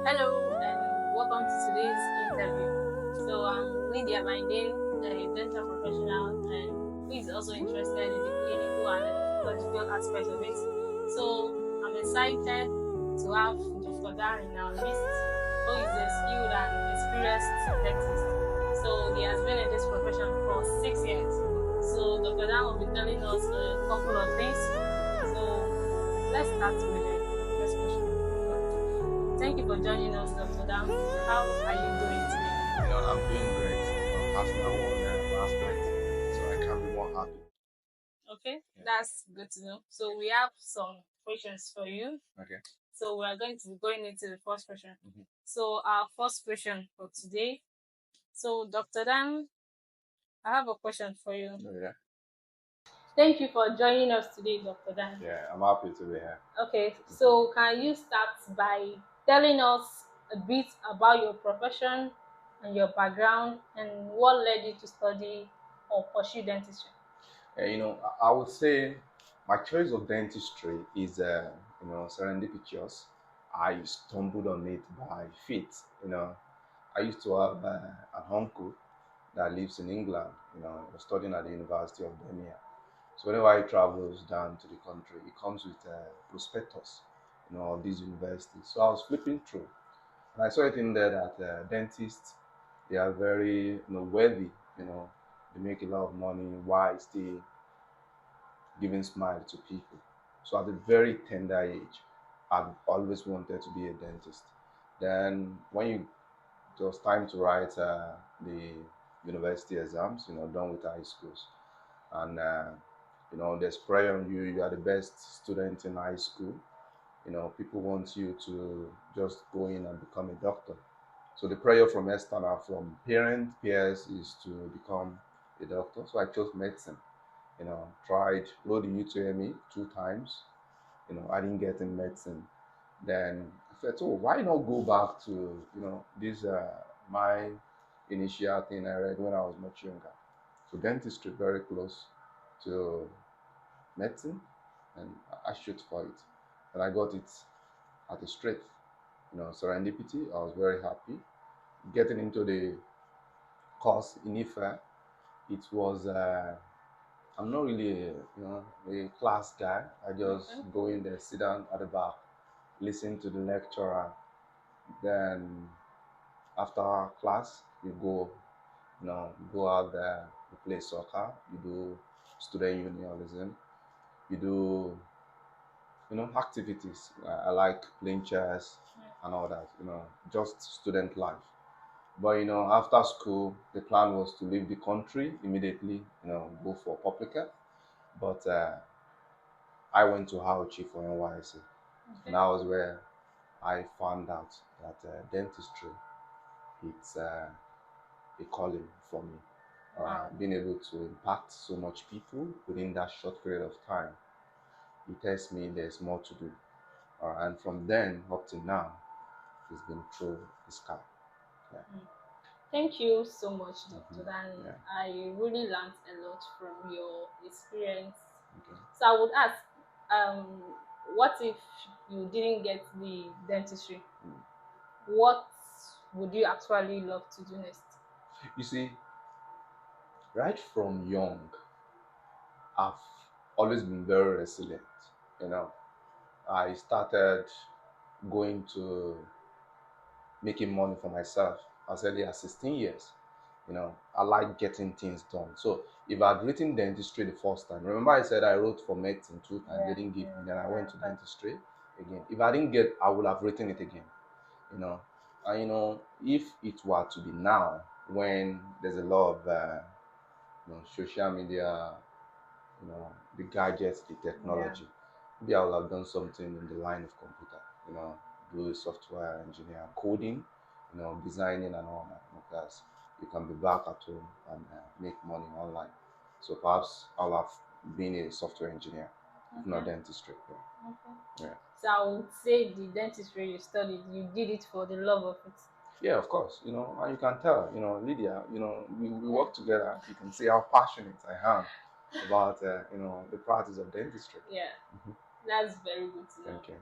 Hello and welcome to today's interview. So I'm Lydia by name, a dental professional and who is also interested in the clinical and ecological aspects of it. So I'm excited to have Dr. Darren in our midst, who is a skilled and experienced dentist. So he has been in this profession for 6 years. So Dr. Darren will be telling us a couple of things. So let's start with the first question. Thank you for joining us, Dr. Dam. How are you doing today? I'm doing great. Passing my one last night, so I can't be more happy. Okay, Yeah. that's good to know. So we have some questions for you. Okay. So we are going to be going into the first question. Mm-hmm. So our first question for today. So Dr. Dan, I have a question for you. Oh, yeah. Thank you for joining us today, Dr. Dan. Yeah, I'm happy to be here. Okay, so can you start by telling us a bit about your profession and your background and what led you to study or pursue dentistry? I would say my choice of dentistry is, serendipitous. I stumbled on it by fate. I used to have an uncle that lives in England. He was studying at the University of Birmingham. So whenever he travels down to the country, he comes with a prospectus, of these universities. So I was flipping through, and I saw it in there that dentists, they are very, wealthy. They make a lot of money while still giving smile to people. So at a very tender age, I've always wanted to be a dentist. Then when it was time to write the university exams, done with high schools, and there's pressure on you. You are the best student in high school. People want you to just go in and become a doctor. So the pressure from external, from parents, peers, is to become a doctor. So I chose medicine. Tried wrote the UTME 2 times. I didn't get in medicine. Then I said, oh, why not go back to this my initial thing I read when I was much younger. So dentistry very close to medicine, and I shoot for it, and I got it at a straight. Serendipity. I was very happy getting into the course in Ife. It was I'm not really a class guy. I just go in there, sit down at the back, listen to the lecturer. Then after class, you go out there, you play soccer, you do student unionism, you do activities. I like playing chess and all that. Just student life. But after school, the plan was to leave the country immediately. Go for public health. But I went to Hauchi for NYC, and that was where I found out that dentistry, it's a calling for me. Being able to impact so much people within that short period of time, it tells me there's more to do. And from then up to now, it's been through the sky. Yeah. Thank you so much, Dr. Dan. Yeah. I really learned a lot from your experience. Okay. So I would ask, what if you didn't get the dentistry? What would you actually love to do next? You see, right from young, I've always been very resilient. You know, I started going to making money for myself as early as 16 years. I like getting things done. So if I'd written dentistry the first time, remember I said I wrote for medicine 2 times, they didn't give me, then I went to dentistry again. If I didn't get, I would have written it again. And if it were to be now, when there's a lot of social media, the gadgets, the technology, maybe I would have done something in the line of computer, do a software engineer, coding, designing and all that, because you can be back at home and make money online. So perhaps I'll have been a software engineer, if not dentistry. Yeah. Okay. Yeah. So I would say the dentistry you studied, you did it for the love of it. Yeah, of course. And you can tell, Lydia, we work together. You can see how passionate I am about, the practice of dentistry. Yeah, that's very good to know. Thank you.